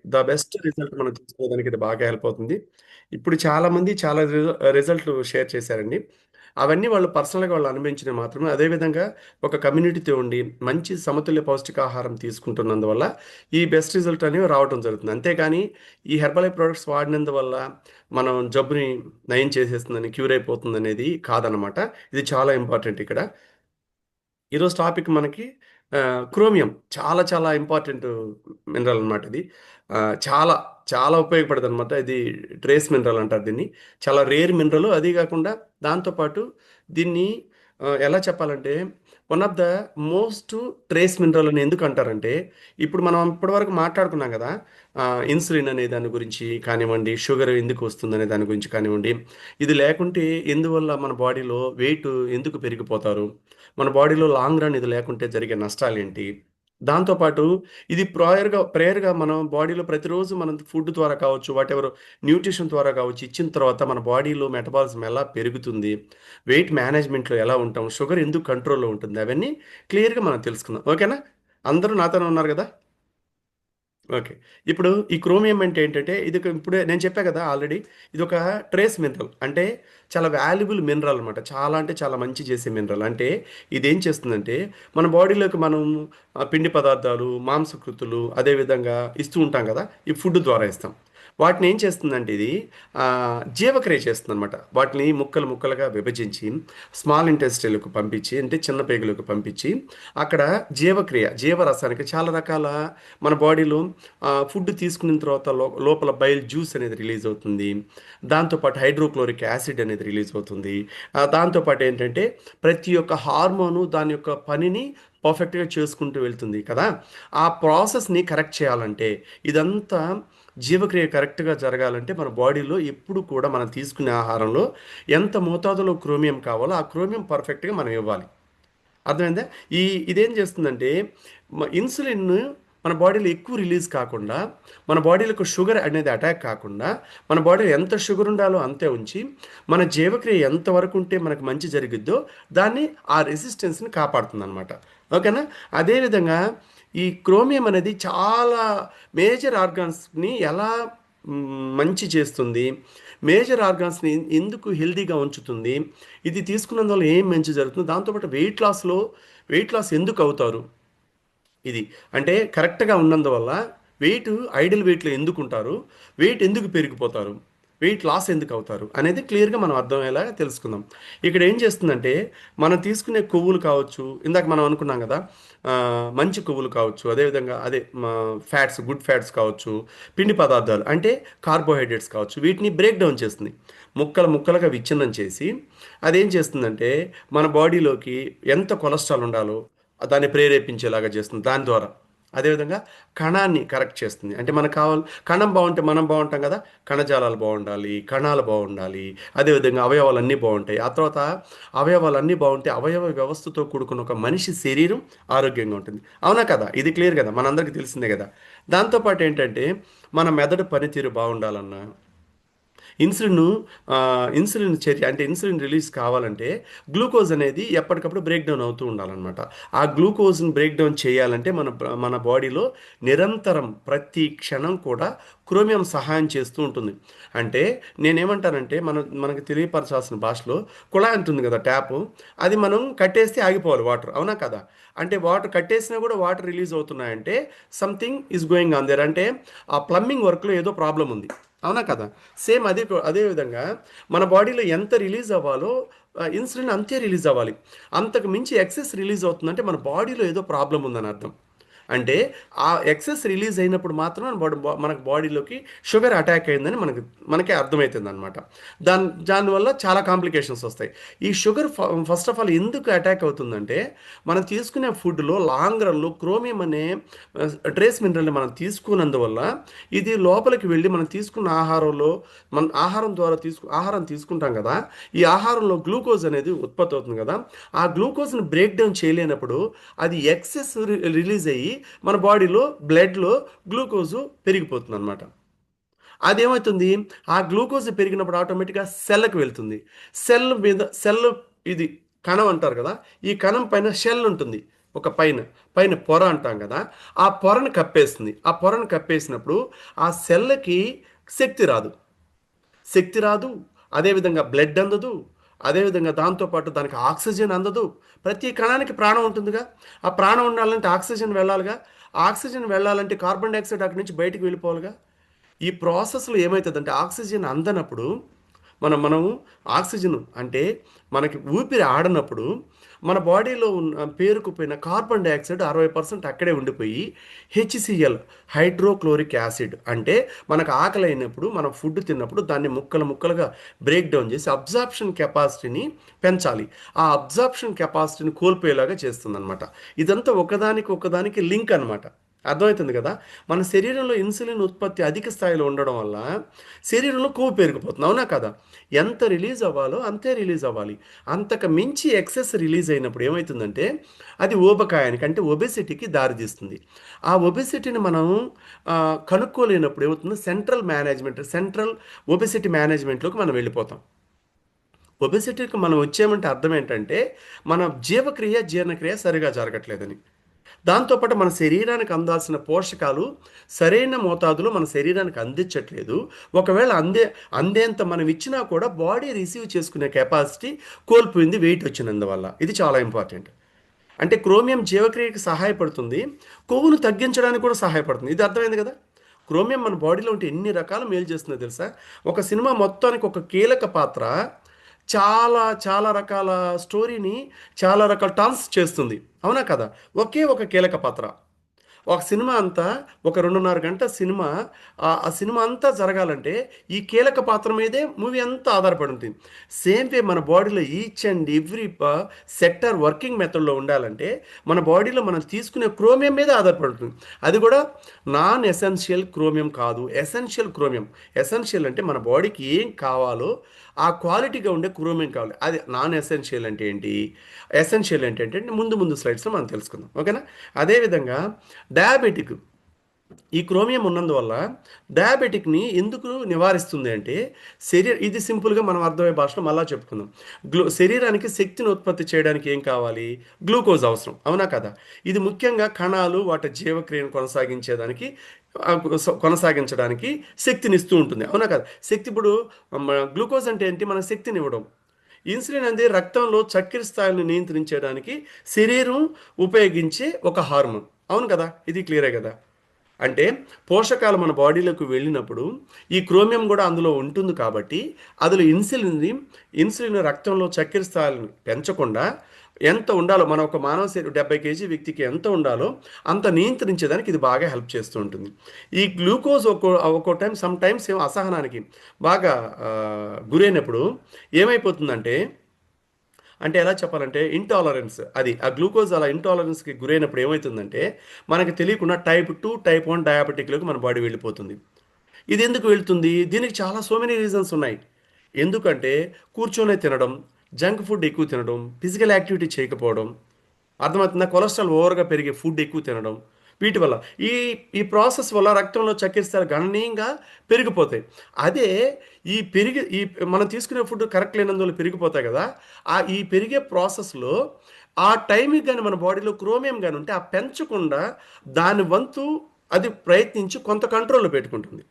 The best result మనం తీసుకోవడానికి ఇది బాగా హెల్ప్ అవుతుంది. ఇప్పుడు చాలామంది చాలా రిజల్ట్ షేర్ చేశారండి. అవన్నీ వాళ్ళు పర్సనల్‌గా వాళ్ళు అనుభవించినవి మాత్రమే. అదేవిధంగా ఒక కమ్యూనిటీతో ఉండి మంచి సమతుల్య పౌష్టికాహారం తీసుకుంటున్నందువల్ల ఈ బెస్ట్ రిజల్ట్ అనేవి రావటం జరుగుతుంది. అంతేగాని ఈ హెర్బల్ ప్రొడక్ట్స్ వాడినందువల్ల మనం జబ్బుని నయం చేసేస్తుందని, క్యూర్ అయిపోతుందనేది కాదనమాట. ఇది చాలా ఇంపార్టెంట్ ఇక్కడ. ఈరోజు టాపిక్ మనకి క్రోమియం. చాలా చాలా ఇంపార్టెంట్ మినరల్ అనమాట ఇది. చాలా చాలా ఉపయోగపడతదనమాట. ఇది ట్రేస్ మినరల్ అంటారు దీన్ని. చాలా రేర్ మినరల్. అదీ గాకుండా దాంతో పాటు దీన్ని ఎలా చెప్పాలంటే one of the most trace mineral అని ఎందుకంటారంటే, ఇప్పుడు మనం ఇప్పటివరకు మాట్లాడుకున్నాం గదా! ఇన్సులిన్ అనే దాని గురించి కానివ్వండి, షుగర్ ఎందుకు వస్తుందనే దాని గురించి కానివ్వండి, ఇది లేకుంటే ఎందువల్ల మన బాడీలో వెయిట్ ఎందుకు పెరిగిపోతారు? మన బాడీలో లాంగ్ రన్ ఇది లేకుంటే జరిగే నష్టాలేంటి? దాంతో పాటు ఇది ప్రేయర్‌గా మనం బాడీలో ప్రతిరోజు మనం ఫుడ్ ద్వారా కావచ్చు, వాటెవర్ న్యూట్రిషన్ ద్వారా కావచ్చు, ఇచ్చిన తర్వాత మన బాడీలో మెటబాలిజం ఎలా పెరుగుతుంది? వెయిట్ మేనేజ్‌మెంట్‌లో ఎలా ఉంటాం? షుగర్ ఎందుకు కంట్రోల్‌లో ఉంటుంది? అవన్నీ క్లియర్‌గా మనం తెలుసుకుందాం. ఓకేనా? అందరూ నాతోనే ఉన్నారు గదా! ఓకే. ఇప్పుడు ఈ క్రోమియం అంటే ఏంటంటే, ఇప్పుడే నేను చెప్పా కదా ఆల్రెడీ. ఇదొక ట్రేస్ మినరల్. అంటే చాలా వాల్యుబుల్ మినరల్ అనమాట. చాలా అంటే చాలా మంచి చేసే మినరల్. అంటే ఇదేం చేస్తుందంటే, మన బాడీలోకి మనం పిండి పదార్థాలు, మాంసకృతులు అదేవిధంగా ఇస్తూ ఉంటాం కదా! ఈ ఫుడ్ ద్వారా ఇస్తాం. వాటిని ఏం చేస్తుందంటే ఇది జీవక్రియ చేస్తుందనమాట. వాటిని ముక్కలు ముక్కలుగా విభజించి స్మాల్ ఇంటెస్టైన్‌లోకి పంపించి, అంటే చిన్న పేగులోకి పంపించి, అక్కడ జీవరసానికి చాలా రకాల మన బాడీలో ఫుడ్ తీసుకున్న తర్వాత లోపల బైల్ జ్యూస్ అనేది రిలీజ్ అవుతుంది. దాంతో పాటు హైడ్రోక్లోరిక్ యాసిడ్ అనేది రిలీజ్ అవుతుంది. దాంతో పాటు ఏంటంటే ప్రతి ఒక్క హార్మోను దాని యొక్క పనిని పర్ఫెక్ట్‌గా చేసుకుంటూ వెళ్తుంది కదా! ఆ ప్రాసెస్‌ని కరెక్ట్ చేయాలంటే ఇదంతా జీవక్రియ కరెక్ట్‌గా జరగాలంటే మన బాడీలో ఎప్పుడు కూడా మనం తీసుకునే ఆహారంలో ఎంత మోతాదులో క్రోమియం కావాలో ఆ క్రోమియం పర్ఫెక్ట్‌గా మనం ఇవ్వాలి. అర్థమైందా? ఈ ఇదేం చేస్తుందంటే ఇన్సులిన్ మన బాడీలో ఎక్కువ రిలీజ్ కాకుండా, మన బాడీలోకి షుగర్ అనేది అటాక్ కాకుండా, మన బాడీలో ఎంత షుగర్ ఉండాలో అంతే ఉంచి, మన జీవక్రియ ఎంతవరకు ఉంటే మనకు మంచి జరిగిద్దో దాన్ని ఆ రెసిస్టెన్స్‌ని కాపాడుతుందనమాట. ఓకేనా? అదేవిధంగా ఈ క్రోమియం అనేది చాలా మేజర్ ఆర్గాన్స్‌ని ఎలా మంచి చేస్తుంది? మేజర్ ఆర్గాన్స్‌ని ఎందుకు హెల్తీగా ఉంచుతుంది? ఇది తీసుకున్నందువల్ల ఏం మంచి జరుగుతుంది? దాంతో పాటు వెయిట్ లాస్ ఎందుకు అవుతారు? ఇది. అంటే కరెక్ట్‌గా ఉన్నందువల్ల ఐడియల్ వెయిట్‌లో ఎందుకుంటారు? వెయిట్ ఎందుకు పెరిగిపోతారు? Weight loss ఎందుకవుతారు? అనేది క్లియర్‌గా మనం అర్థమయ్యేలాగా తెలుసుకుందాం. ఇక్కడ ఏం చేస్తుందంటే, మనం తీసుకునే కొవ్వులు కావచ్చు, ఇందాక మనం అనుకున్నాం గదా! మంచి కొవ్వులు కావచ్చు, అదేవిధంగా గుడ్ ఫ్యాట్స్ కావచ్చు, పిండి పదార్థాలు అంటే కార్బోహైడ్రేట్స్ కావచ్చు, వీటిని బ్రేక్ డౌన్ చేస్తుంది. ముక్కలుగా విచ్ఛిన్నం చేసి, అదేం చేస్తుందంటే, మన బాడీలోకి ఎంత కొలెస్ట్రాల్ ఉండాలో దాన్ని ప్రేరేపించేలాగా చేస్తుంది దాని ద్వారా. అదేవిధంగా కణాన్ని కరెక్ట్ చేస్తుంది. అంటే మనకు కణం బావుంటే మనం బావుంటాం గదా! కణజాలాలు బావుండాలి, కణాలు బావుండాలి. అదేవిధంగా అవయవాలన్నీ బావుంటాయి. ఆ తర్వాత అవయవాలన్నీ బావుంటే అవయవ వ్యవస్థతో కూడుకున్న ఒక మనిషి శరీరం ఆరోగ్యంగా ఉంటుంది. అవునా కదా! ఇది క్లియర్ గదా! మనందరికీ తెలిసిందే గదా! దాంతో పాటు ఏంటంటే మన మెదడు పనితీరు బావుండాలన్నా ఇన్సులిన్ ఇన్సులిన్ చర్య అంటే ఇన్సులిన్ రిలీజ్ కావాలంటే గ్లూకోజ్ అనేది ఎప్పటికప్పుడు బ్రేక్ డౌన్ అవుతూ ఉండాలన్నమాట. ఆ గ్లూకోజ్‌ని బ్రేక్ డౌన్ చేయాలంటే మన బాడీలో నిరంతరం ప్రతి క్షణం కూడా క్రోమియం సహాయం చేస్తూ ఉంటుంది. అంటే నేనేమంటానంటే మనకు తెలియపరచాల్సిన భాషలో కుళాయి ఉంటుంది కదా! ట్యాపు. అది మనం కట్టేస్తే ఆగిపోవాలి వాటర్. అవునా కదా? అంటే వాటర్ కట్టేసినా కూడా వాటర్ రిలీజ్ అవుతున్నాయంటే something is going on there. అంటే ఆ ప్లంబింగ్ వర్క్‌లో ఏదో ప్రాబ్లమ్ ఉంది. అవునా కదా? సేమ్ అదే విధంగా మన బాడీలో ఎంత రిలీజ్ అవ్వాలో ఇన్సులిన్ అంతే రిలీజ్ అవ్వాలి. అంతకు మించి ఎక్సెస్ రిలీజ్ అవుతుందంటే మన బాడీలో ఏదో ప్రాబ్లమ్ ఉందని అర్థం. అంటే ఆ ఎక్సెస్ రిలీజ్ అయినప్పుడు మాత్రం మనకు బాడీలోకి షుగర్ అటాక్ అయిందని మనకే అర్థమవుతుందనమాట. దానివల్ల చాలా కాంప్లికేషన్స్ వస్తాయి. ఈ షుగర్ ఫస్ట్ ఆఫ్ ఆల్ ఎందుకు అటాక్ అవుతుందంటే, మనం తీసుకునే ఫుడ్‌లో లాంగ్ రన్‌లో క్రోమియం అనే ట్రేస్ మినరల్‌ని మనం తీసుకున్నందువల్ల ఇది లోపలికి వెళ్ళి మనం తీసుకున్న ఆహారంలో మన ఆహారం తీసుకుంటాం కదా! ఈ ఆహారంలో గ్లూకోజ్ అనేది ఉత్పత్తి అవుతుంది కదా! ఆ గ్లూకోజ్‌ని బ్రేక్ డౌన్ చేయలేనప్పుడు అది ఎక్సెస్ రిలీజ్ అయ్యి మన బాడీలో బ్లడ్‌లో గ్లూకోజు పెరిగిపోతుందనమాట. అదేమవుతుంది? ఆ గ్లూకోజ్ పెరిగినప్పుడు ఆటోమేటిక్‌గా సెల్‌కి వెళ్తుంది. సెల్ ఇది కణం అంటారు కదా! ఈ కణం పైన షెల్ ఉంటుంది. ఒక పైన పైన పొర అంటాం కదా, ఆ పొరను కప్పేస్తుంది. ఆ పొరను కప్పేసినప్పుడు ఆ సెల్‌కి శక్తి రాదు. శక్తి రాదు. అదేవిధంగా బ్లడ్ అందదు. అదేవిధంగా దాంతో పాటు దానికి ఆక్సిజన్ అందదు. ప్రతి కణానికి ప్రాణం ఉంటుందిగా. ఆ ప్రాణం ఉండాలంటే ఆక్సిజన్ వెళ్ళాలిగా. ఆ ఆక్సిజన్ వెళ్ళాలంటే కార్బన్ డయాక్సైడ్ అక్కడి నుంచి బయటికి వెళ్ళిపోవాలిగా. ఈ ప్రాసెస్‌లో ఏమైతదంటే ఆక్సిజన్ అందనప్పుడు మనము ఆక్సిజన్ అంటే మనకి ఊపిరి ఆడనప్పుడు మన బాడీలో ఉన్న పేరుకుపోయిన కార్బన్ డయాక్సైడ్ 60% అక్కడే ఉండిపోయి హెచ్సిఎల్ హైడ్రోక్లోరిక్ యాసిడ్ అంటే మనకు ఆకలి అయినప్పుడు మనం ఫుడ్ తిన్నప్పుడు దాన్ని ముక్కలు ముక్కలుగా బ్రేక్ డౌన్ చేసి అబ్జార్ప్షన్ కెపాసిటీని పెంచాలి. ఆ అబ్జార్ప్షన్ కెపాసిటీని కోల్పోయేలాగా చేస్తుందన్నమాట. ఇదంతా ఒకదానికి ఒకదానికి లింక్ అన్నమాట. అర్థమవుతుంది కదా. మన శరీరంలో ఇన్సులిన్ ఉత్పత్తి అధిక స్థాయిలో ఉండడం వల్ల శరీరంలో కొవ్వు పెరిగిపోతుంది, అవునా కదా. ఎంత రిలీజ్ అవ్వాలో అంతే రిలీజ్ అవ్వాలి. అంతకు మించి ఎక్సెస్ రిలీజ్ అయినప్పుడు ఏమవుతుందంటే అది ఊబకాయానికి అంటే ఒబెసిటీకి దారితీస్తుంది. ఆ ఒబెసిటీని మనం కనుక్కోలేనప్పుడు ఏమవుతుంది, సెంట్రల్ ఒబెసిటీ మేనేజ్మెంట్లోకి మనం వెళ్ళిపోతాం. ఒబెసిటీకి మనం వచ్చామంటే అర్థం ఏంటంటే మన జీర్ణక్రియ సరిగా జరగట్లేదని. దాంతోపాటు మన శరీరానికి అందాల్సిన పోషకాలు సరైన మోతాదులో మన శరీరానికి అందించట్లేదు. ఒకవేళ అందేంత మనం ఇచ్చినా కూడా బాడీ రిసీవ్ చేసుకునే కెపాసిటీ కోల్పోయింది వెయిట్ వచ్చినందువల్ల. ఇది చాలా ఇంపార్టెంట్. అంటే క్రోమియం జీవక్రియకి సహాయపడుతుంది. కొవ్వును తగ్గించడానికి కూడా సహాయపడుతుంది. ఇది అర్థమైంది కదా. క్రోమియం మన బాడీలో ఉంటే ఎన్ని రకాల మేలు చేస్తుందో తెలుసా. ఒక సినిమా మొత్తానికి ఒక కీలక పాత్ర చాలా చాలా రకాల స్టోరీని చాలా రకాల టర్న్స్ చేస్తుంది, అవునా కదా. ఒకే ఒక కీలక పాత్ర ఒక సినిమా అంతా ఒక 2:30 గంట సినిమా, ఆ సినిమా అంతా జరగాలంటే ఈ కీలక పాత్ర మీదే మూవీ అంతా ఆధారపడి ఉంటుంది. సేమ్ వే మన బాడీలో each and every sector working మెథడ్లో ఉండాలంటే మన బాడీలో మనం తీసుకునే క్రోమియం మీద ఆధారపడి ఉంటుంది. అది కూడా నాన్ ఎసెన్షియల్ క్రోమియం కాదు, ఎసెన్షియల్ క్రోమియం. ఎసెన్షియల్ అంటే మన బాడీకి ఏం కావాలో ఆ క్వాలిటీగా ఉండే క్రోమియం కావాలి. అది నాన్ ఎసెన్షియల్ అంటే ఏంటి, ఎసెన్షియల్ ఏంటంటే ముందు ముందు స్లైడ్స్లో మనం తెలుసుకుందాం, ఓకేనా. అదేవిధంగా డయాబెటిక్, ఈ క్రోమియం ఉన్నందువల్ల డయాబెటిక్ని ఎందుకు నివారిస్తుంది అంటే ఇది సింపుల్గా మనం అర్థమయ్యే భాషలో మళ్ళా చెప్పుకుందాం. శరీరానికి శక్తిని ఉత్పత్తి చేయడానికి ఏం కావాలి, గ్లూకోజ్ అవసరం, అవునా కదా. ఇది ముఖ్యంగా కణాలు వాటి జీవక్రియను కొనసాగించడానికి శక్తినిస్తూ ఉంటుంది, అవునా కదా. శక్తి ఇప్పుడు గ్లూకోజ్ అంటే ఏంటి, మన శక్తిని ఇవ్వడం. ఇన్సులిన్ అనేది రక్తంలో చక్కెర స్థాయిలను నియంత్రించడానికి శరీరం ఉపయోగించే ఒక హార్మోన్, అవును కదా. ఇది క్లియరే కదా. అంటే పోషకాలు మన బాడీలోకి వెళ్ళినప్పుడు ఈ క్రోమియం కూడా అందులో ఉంటుంది కాబట్టి అందులో ఇన్సులిన్ రక్తంలో చక్కెర స్థాయిలను పెంచకుండా ఎంత ఉండాలో మన ఒక మానవ శరీరం 70 కేజీ వ్యక్తికి ఎంత ఉండాలో అంత నియంత్రించేదానికి ఇది బాగా హెల్ప్ చేస్తూ ఉంటుంది. ఈ గ్లూకోజ్ ఒక్కో టైం సమ్ టైమ్స్ అసహనానికి బాగా గురైనప్పుడు ఏమైపోతుందంటే, అంటే ఎలా చెప్పాలంటే ఇంటాలరెన్స్, అది ఆ గ్లూకోజ్ అలా ఇంటాలరెన్స్కి గురైనప్పుడు ఏమవుతుందంటే మనకు తెలియకుండా టైప్ 2 టైప్ 1 డయాబెటిక్లోకి మన బాడీ వెళ్ళిపోతుంది. ఇది ఎందుకు వెళ్తుంది, దీనికి చాలా సో మెనీ రీజన్స్ ఉన్నాయి. ఎందుకంటే కూర్చొనే తినడం, జంక్ ఫుడ్ ఎక్కువ తినడం, ఫిజికల్ యాక్టివిటీ చేయకపోవడం, అర్థమవుతుందా, కొలెస్ట్రాల్ ఓవర్గా పెరిగే ఫుడ్ ఎక్కువ తినడం, వీటి వల్ల ఈ ఈ ప్రాసెస్ వల్ల రక్తంలో చక్కెర స్థాయిలు గణనీయంగా పెరిగిపోతాయి. అదే ఈ మనం తీసుకునే ఫుడ్ కరెక్ట్ లేనందువల్ల పెరిగిపోతాయి కదా. ఈ పెరిగే ప్రాసెస్లో ఆ టైంకి కానీ మన బాడీలో క్రోమియం కానీ ఉంటే ఆ పెంచకుండా దాని వంతు అది ప్రయత్నించి కొంత కంట్రోల్లో పెట్టుకుంటుంది.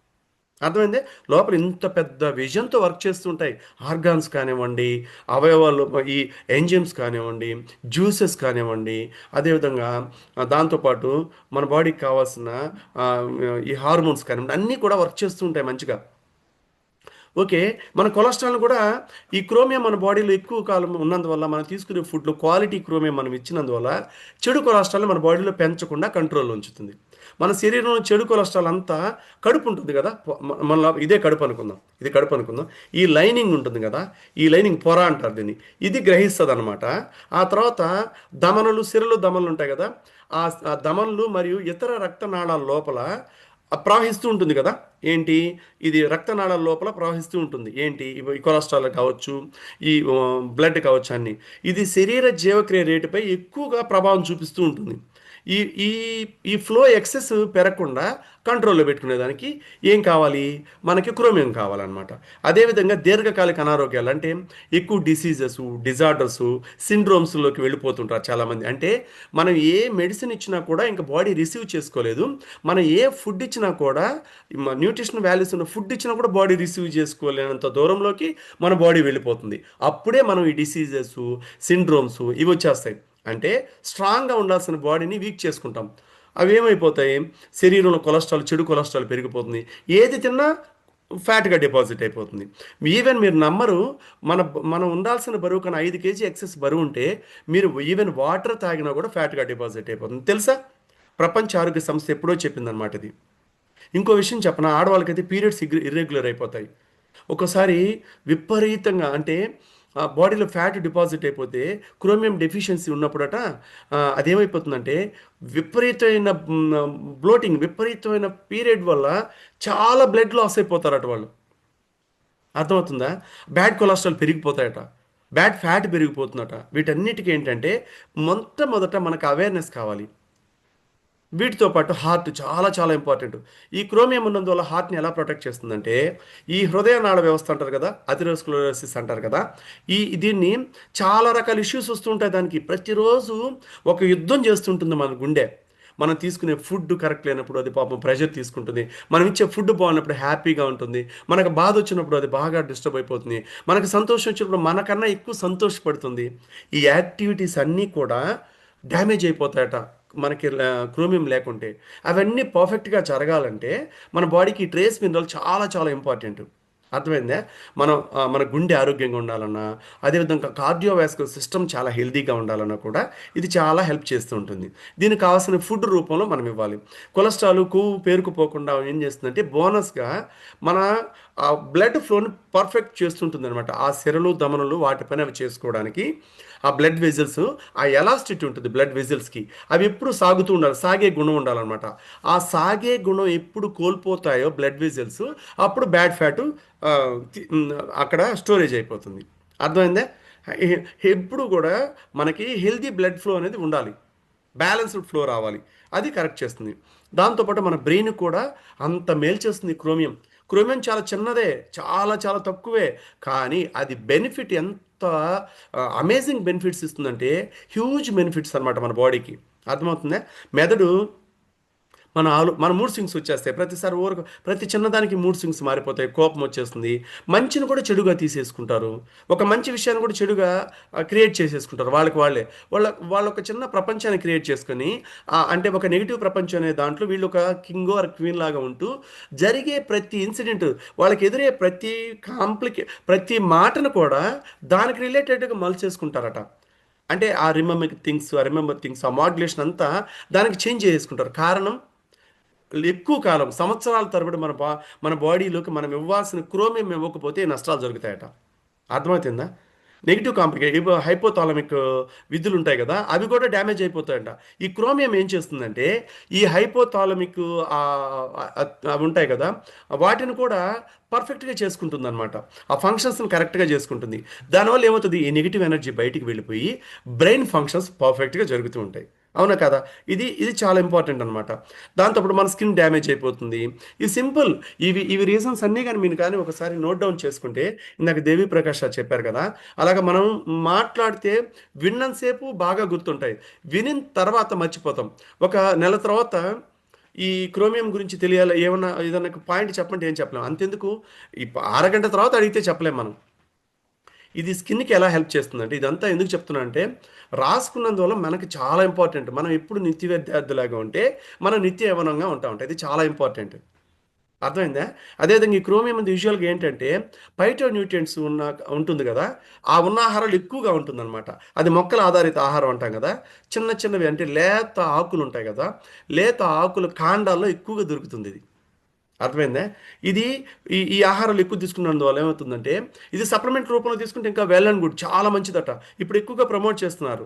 అర్థమైంది. లోపల ఇంత పెద్ద విజన్తో వర్క్ చేస్తుంటాయి. ఆర్గాన్స్ కానివ్వండి, అవయవాలు, ఈ ఎంజిమ్స్ కానివ్వండి, జ్యూసెస్ కానివ్వండి, అదేవిధంగా దాంతోపాటు మన బాడీకి కావాల్సిన ఈ హార్మోన్స్ కానివ్వండి అన్నీ కూడా వర్క్ చేస్తూ ఉంటాయి మంచిగా. ఓకే. మన కొలెస్ట్రాల్ కూడా ఈ క్రోమియం మన బాడీలో ఎక్కువ కాలం ఉన్నందువల్ల మనం తీసుకునే ఫుడ్‌లో క్వాలిటీ క్రోమియం మనం ఇచ్చినందువల్ల చెడు కొలెస్ట్రాల్‌ని మన బాడీలో పెంచకుండా కంట్రోల్‌లో ఉంచుతుంది. మన శరీరంలో చెడు కొలెస్ట్రాల్ అంతా కడుపు ఉంటుంది కదా. మన ఇదే కడుపు అనుకుందాం. ఇది కడుపు అనుకుందాం. ఈ లైనింగ్ ఉంటుంది కదా. ఈ లైనింగ్ పొర అంటారు దీన్ని. ఇది గ్రహిస్తదనమాట. ఆ తర్వాత సిరలు దమనులు ఉంటాయి కదా. ఆ దమనులు మరియు ఇతర రక్తనాళాల లోపల ప్రవహిస్తూ ఉంటుంది కదా. ఏంటి, ఇది రక్తనాళాల లోపల ప్రవహిస్తూ ఉంటుంది. ఏంటి, ఈ కొలెస్ట్రాల్ కావచ్చు, ఈ బ్లడ్ కావచ్చు అన్నీ. ఇది శరీర జీవక్రియ రేటుపై ఎక్కువగా ప్రభావం చూపిస్తూ ఉంటుంది. ఈ ఈ ఈ ఫ్లో ఎక్సెస్ పెరగకుండా కంట్రోల్‌లో పెట్టుకునేదానికి ఏం కావాలి? మనకి క్రోమియం కావాలనమాట. అదేవిధంగా దీర్ఘకాలిక అనారోగ్యాలు అంటే ఎక్కువ డిసీజెసు, డిజార్డర్సు, సిండ్రోమ్స్‌లోకి వెళ్ళిపోతుంటారు చాలామంది. అంటే మనం ఏ మెడిసిన్ ఇచ్చినా కూడా ఇంక బాడీ రిసీవ్ చేసుకోలేదు. మనం ఏ ఫుడ్ ఇచ్చినా కూడా న్యూట్రిషన్ వాల్యూస్ ఉన్న ఫుడ్ ఇచ్చినా కూడా బాడీ రిసీవ్ చేసుకోలేనంత దూరంలోకి మన బాడీ వెళ్ళిపోతుంది. అప్పుడే మనం ఈ డిసీజెసు, సిండ్రోమ్సు ఇవి వచ్చేస్తాయి. అంటే స్ట్రాంగ్‌గా ఉండాల్సిన బాడీని వీక్ చేసుకుంటాం. అవేమైపోతాయి? శరీరంలో కొలెస్ట్రాల్, చెడు కొలెస్ట్రాల్ పెరిగిపోతుంది. ఏది తిన్నా ఫ్యాట్‌గా డిపాజిట్ అయిపోతుంది. ఈవెన్ మీరు నమ్మరు, మనం ఉండాల్సిన బరువు కన్నా 5 కేజీ ఎక్సెస్ బరువుంటే, మీరు ఈవెన్ వాటర్ తాగినా కూడా ఫ్యాట్‌గా డిపాజిట్ అయిపోతుంది. తెలుసా? ప్రపంచ ఆరోగ్య సంస్థ ఎప్పుడో చెప్పిందనమాట ఇది. ఇంకో విషయం చెప్పనా? ఆడవాళ్ళకైతే పీరియడ్స్ ఇర్రెగ్యులర్ అయిపోతాయి. ఒక్కోసారి విపరీతంగా అంటే బాడీలో ఫ్యాట్ డిపాజిట్ అయిపోతే క్రోమియం డెఫిషియన్సీ ఉన్నప్పుడట అదేమైపోతుందంటే విపరీతమైన బ్లోటింగ్, విపరీతమైన పీరియడ్ వల్ల చాలా బ్లడ్ లాస్ అయిపోతారట వాళ్ళు. అర్థమవుతుందా? బ్యాడ్ కొలెస్ట్రాల్ పెరిగిపోతాయట. బ్యాడ్ ఫ్యాట్ పెరిగిపోతుందట. వీటన్నిటికి ఏంటంటే మొట్టమొదట మనకు అవేర్‌నెస్ కావాలి. వీటితో పాటు హార్ట్ చాలా చాలా ఇంపార్టెంట్. ఈ క్రోమియం ఉన్నందువల్ల హార్ట్‌ని ఎలా ప్రొటెక్ట్ చేస్తుందంటే, ఈ హృదయ నాళ వ్యవస్థ అంటారు కదా! అథెరోస్క్లెరోసిస్ అంటారు కదా! దీన్ని చాలా రకాల ఇష్యూస్ వస్తూ ఉంటాయి దానికి. ప్రతిరోజు ఒక యుద్ధం చేస్తుంటుంది మన గుండె. మనం తీసుకునే ఫుడ్ కరెక్ట్ లేనప్పుడు అది పాపం ప్రెషర్ తీసుకుంటుంది. మనం ఇచ్చే ఫుడ్ బాగున్నప్పుడు హ్యాపీగా ఉంటుంది. మనకు బాధ వచ్చినప్పుడు అది బాగా డిస్టర్బ్ అయిపోతుంది. మనకు సంతోషం వచ్చినప్పుడు మనకన్నా ఎక్కువ సంతోషపడుతుంది. ఈ యాక్టివిటీస్ అన్నీ కూడా డ్యామేజ్ అయిపోతాయట. మనకి క్రోమియం లేకుంటే. అవన్నీ పర్ఫెక్ట్‌గా జరగాలంటే మన బాడీకి ట్రేస్ మినరల్ చాలా చాలా ఇంపార్టెంట్. అర్థమైందా? మన గుండె ఆరోగ్యంగా ఉండాలన్నా, అదేవిధంగా కార్డియోవాస్కులర్ సిస్టమ్ చాలా హెల్తీగా ఉండాలన్నా కూడా ఇది చాలా హెల్ప్ చేస్తూ ఉంటుంది. దీనికి కావాల్సిన ఫుడ్ రూపంలో మనం ఇవ్వాలి. కొలెస్ట్రాల్, కొవ్వు పేరుకుపోకుండా ఏం చేస్తుందంటే బోనస్‌గా మన బ్లడ్ ఫ్లోని పర్ఫెక్ట్ చేస్తుంటుందనమాట. ఆ సిరలు, ధమనులు వాటి పని అవి చేసుకోవడానికి ఆ బ్లడ్ వెజల్స్, ఆ ఎలాస్టిటీ ఉంటుంది బ్లడ్ వెజల్స్‌కి. అవి ఎప్పుడు సాగుతూ ఉండాలి. సాగే గుణం ఉండాలనమాట. ఆ సాగే గుణం ఎప్పుడు కోల్పోతాయో బ్లడ్ వెజల్స్, అప్పుడు బ్యాడ్ ఫ్యాటు అక్కడ స్టోరేజ్ అయిపోతుంది. అర్థమైందా? ఎ ఎప్పుడు కూడా మనకి హెల్తీ బ్లడ్ ఫ్లో అనేది ఉండాలి. బ్యాలెన్స్‌డ్ ఫ్లో రావాలి. అది కరెక్ట్ చేస్తుంది. దాంతో పాటు మన బ్రెయిన్‌కి కూడా అంత మేలు చేస్తుంది క్రోమియం. క్రోమియం చాలా చిన్నదే. చాలా చాలా తక్కువే. కానీ అది బెనిఫిట్ ఎంత అమేజింగ్ బెనిఫిట్స్ ఇస్తుందంటే హ్యూజ్ బెనిఫిట్స్ అనమాట మన బాడీకి. అర్థమవుతుందా? మెదడు మన మూడ్ స్వింగ్స్ వచ్చేస్తాయి. ప్రతిసారి ప్రతి చిన్నదానికి మూడ్ స్వింగ్స్ మారిపోతాయి. కోపం వచ్చేస్తుంది. మంచిని కూడా చెడుగా తీసేసుకుంటారు. ఒక మంచి విషయాన్ని కూడా చెడుగా క్రియేట్ చేసేసుకుంటారు వాళ్ళకి వాళ్ళే. వాళ్ళ వాళ్ళొక చిన్న ప్రపంచాన్ని క్రియేట్ చేసుకొని అంటే ఒక నెగెటివ్ ప్రపంచం అనే దాంట్లో వీళ్ళు ఒక కింగ్ ఆర్ క్వీన్ లాగా ఉంటూ జరిగే ప్రతి ఇన్సిడెంట్ వాళ్ళకి ఎదురే ప్రతి మాటను కూడా దానికి రిలేటెడ్‌గా మలిచేసుకుంటారట. అంటే రిమెంబర్ థింగ్స్ ఆ మాడ్యులేషన్ అంతా దానికి చేంజ్ చేసుకుంటారు. కారణం ఎక్కువ కాలం సంవత్సరాల తరబడి మన బాడీలోకి మనం ఇవ్వాల్సిన క్రోమియం ఇవ్వకపోతే నష్టాలు జరుగుతాయట. అర్థమవుతుందా? నెగెటివ్ ఇవి హైపోథాలమిక్ విధులు ఉంటాయి కదా! అవి కూడా డ్యామేజ్ అయిపోతాయంట. ఈ క్రోమియం ఏం చేస్తుందంటే, ఈ హైపోథాలమిక్ అవి ఉంటాయి కదా! వాటిని కూడా పర్ఫెక్ట్‌గా చేసుకుంటుందనమాట. ఆ ఫంక్షన్స్‌ని కరెక్ట్‌గా చేసుకుంటుంది. దానివల్ల ఏమవుతది? ఈ నెగెటివ్ ఎనర్జీ బయటికి వెళ్ళిపోయి బ్రెయిన్ ఫంక్షన్స్ పర్ఫెక్ట్‌గా జరుగుతూ ఉంటాయి. అవునా కదా? ఇది చాలా ఇంపార్టెంట్ అనమాట. దాంతో పాటు మన స్కిన్ డ్యామేజ్ అయిపోతుంది. ఇది సింపుల్. ఇవి రీజన్స్ అన్నీ గాని మీరు కానీ ఒకసారి నోట్ డౌన్ చేసుకుంటే, ఇందాక 'దేవి ప్రకాష్' రాజ్ చెప్పారు కదా! అలాగా మనం మాట్లాడితే విన్నంత సేపు బాగా గుర్తుంటాయి. వినిన తర్వాత మర్చిపోతాం. ఒక నెల తర్వాత ఈ క్రోమియం గురించి తెలియాలి ఏదన్నా పాయింట్ చెప్పమంటే ఏం చెప్పలేం. అంతెందుకు అరగంట తర్వాత అడిగితే చెప్పలేం మనం. ఇది స్కిన్‌కి ఎలా హెల్ప్ చేస్తుందంటే, ఇదంతా ఎందుకు చెప్తున్నా అంటే, రాసుకున్నందువల్ల మనకి చాలా ఇంపార్టెంట్. మనం ఎప్పుడు నిత్య విద్యార్థిలాగా ఉంటే, మనం నిత్య యవ్వనంగా ఉంటామంట. ఇది చాలా ఇంపార్టెంట్. అర్థమైందా? అదేవిధంగా ఈ క్రోమియం అనేది యూజువల్‌గా ఏంటంటే, ఫైటోన్యూట్రియంట్స్ ఉంటుంది గదా! ఉన్న ఆహారాలు ఎక్కువగా ఉంటుందనమాట. అది మొక్కల ఆధారిత ఆహారం అంటాం గదా! చిన్న చిన్నవి అంటే లేత ఆకులుంటాయి గదా! లేత ఆకుల కాండాల్లో ఎక్కువగా దొరుకుతుందిది. అర్థమైందా? ఇది ఈ ఆహారాలు ఎక్కువ తీసుకున్నందువల్ల ఏమవుతుందంటే, ఇది సప్లిమెంట్ రూపంలో తీసుకుంటే ఇంకా వెల్ అండ్ గుడ్. చాలా మంచిదట. ఇప్పుడు ఎక్కువగా ప్రమోట్ చేస్తున్నారు.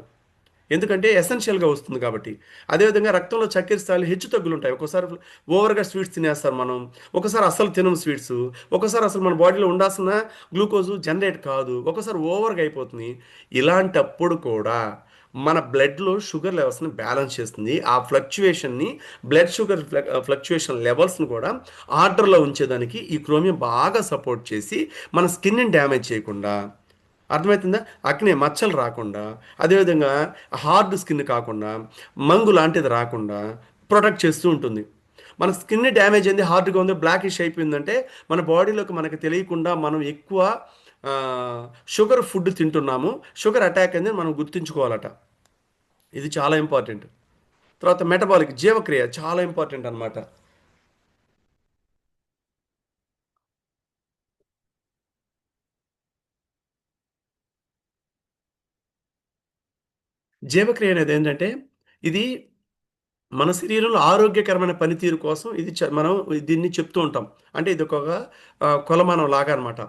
ఎందుకంటే ఎసెన్షియల్‌గా వస్తుంది కాబట్టి. అదేవిధంగా రక్తంలో చక్కెర స్థాయిలు హెచ్చుతగ్గులుంటాయి. ఒక్కోసారి ఓవర్‌గా స్వీట్స్ తినేస్తాం మనం. ఒకసారి అస్సలు తినము స్వీట్సు. ఒకసారి అసలు మన బాడీలో ఉండాల్సిన గ్లూకోజు జనరేట్ కాదు. ఒక్కోసారి ఓవర్‌గా అయిపోతుంది. ఇలాంటప్పుడు కూడా మన బ్లడ్లో షుగర్ లెవెల్స్ని బ్యాలెన్స్ చేస్తుంది. ఆ ఫ్లక్చుయేషన్ని బ్లడ్ షుగర్ ఫ్లక్చుయేషన్ లెవెల్స్ని కూడా ఆర్డర్లో ఉంచేదానికి ఈ క్రోమియం బాగా సపోర్ట్ చేసి మన స్కిన్ని డ్యామేజ్ చేయకుండా, అర్థమవుతుందా? అక్నే మచ్చలు రాకుండా, అదేవిధంగా హార్డ్ స్కిన్ కాకుండా, మంగు లాంటిది రాకుండా ప్రొటెక్ట్ చేస్తూ ఉంటుంది. మన స్కిన్ డ్యామేజ్ అయింది, హార్డ్గా ఉంది, బ్లాకిష్ అయిపోయిందంటే మన బాడీలోకి మనకు తెలియకుండా మనం ఎక్కువ ఆ, షుగర్ ఫుడ్ తింటున్నాము, షుగర్ అటాక్ అయింది మనం గుర్తుంచుకోవాలట. ఇది చాలా ఇంపార్టెంట్. తర్వాత మెటబాలిక్ జీవక్రియ చాలా ఇంపార్టెంట్ అన్నమాట. జీవక్రియ అనేది ఏంటంటే ఇది మన శరీరంలో ఆరోగ్యకరమైన పనితీరు కోసం ఇది మనం దీన్ని చెప్తూ ఉంటాం. అంటే ఇది ఒక కొలమానం లాగా అనమాట.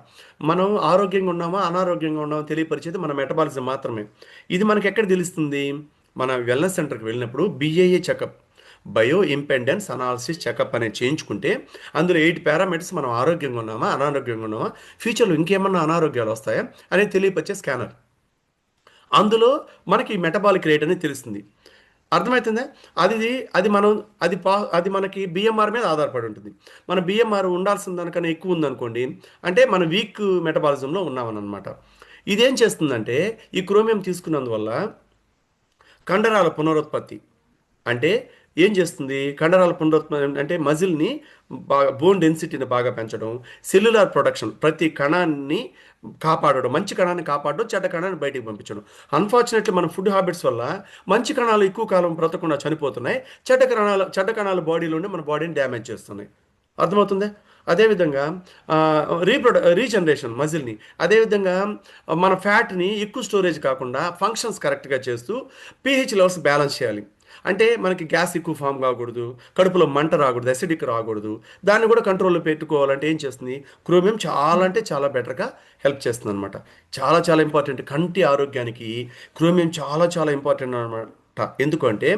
మనం ఆరోగ్యంగా ఉన్నామా అనారోగ్యంగా ఉన్నామా తెలియపరిచేది మన మెటబాలిజం మాత్రమే. ఇది మనకి ఎక్కడ తెలుస్తుంది? మన వెల్నెస్ సెంటర్కి వెళ్ళినప్పుడు BIA checkup, bio impedance analysis checkup అనేది చేయించుకుంటే అందులో 8 పారామీటర్స్ మనం ఆరోగ్యంగా ఉన్నామా అనారోగ్యంగా ఉన్నామా, ఫ్యూచర్లో ఇంకేమన్నా అనారోగ్యాలు వస్తాయా అనేది తెలియపరిచే స్కానర్. అందులో మనకి మెటబాలిక్ రేట్ అనేది తెలుస్తుంది. అర్థమవుతుందా? అది అది మనం అది మనకి బిఎంఆర్ మీద ఆధారపడి ఉంటుంది. మన బిఎంఆర్ ఉండాల్సిన దానికన్నా ఎక్కువ ఉందనుకోండి, అంటే మనం వీక్ మెటబాలిజంలో ఉన్నామనమాట. ఇదేం చేస్తుందంటే ఈ క్రోమియం తీసుకున్నందువల్ల కండరాల పునరుత్పత్తి, అంటే ఏం చేస్తుంది? కండరాల పునరుత్పత్తి అంటే మజిల్ని బాగా, బోన్ డెన్సిటీని బాగా పెంచడం, సెల్యులార్ ప్రొడక్షన్ ప్రతి కణాన్ని కాపాడడం, మంచి కణాన్ని కాపాడడం, చెడ్డ కణాన్ని బయటికి పంపించడం. అన్ఫార్చునేట్లీ మన ఫుడ్ హ్యాబిట్స్ వల్ల మంచి కణాలు ఎక్కువ కాలం బ్రతకకుండా చనిపోతున్నాయి, చెడ్డ కణాలు బాడీలోనే మన బాడీని డ్యామేజ్ చేస్తున్నాయి. అర్థమవుతుందా? అదేవిధంగా రీజనరేషన్ మజిల్ని, అదేవిధంగా మన ఫ్యాట్ని ఎక్కువ స్టోరేజ్ కాకుండా ఫంక్షన్స్ కరెక్ట్గా చేస్తూ పీహెచ్ లెవెల్స్ బ్యాలెన్స్ చేయాలి. అంటే మనకి గ్యాస్ ఎక్కువ ఫామ్ కాకూడదు, కడుపులో మంట రాకూడదు, అసిడిక్ రాకూడదు. దాన్ని కూడా కంట్రోల్లో పెట్టుకోవాలంటే ఏం చేస్తుంది? క్రోమియం చాలా అంటే చాలా బెటర్గా హెల్ప్ చేస్తుంది అనమాట. చాలా చాలా ఇంపార్టెంట్. కంటి ఆరోగ్యానికి క్రోమియం చాలా చాలా ఇంపార్టెంట్ అనమాట. ఎందుకంటే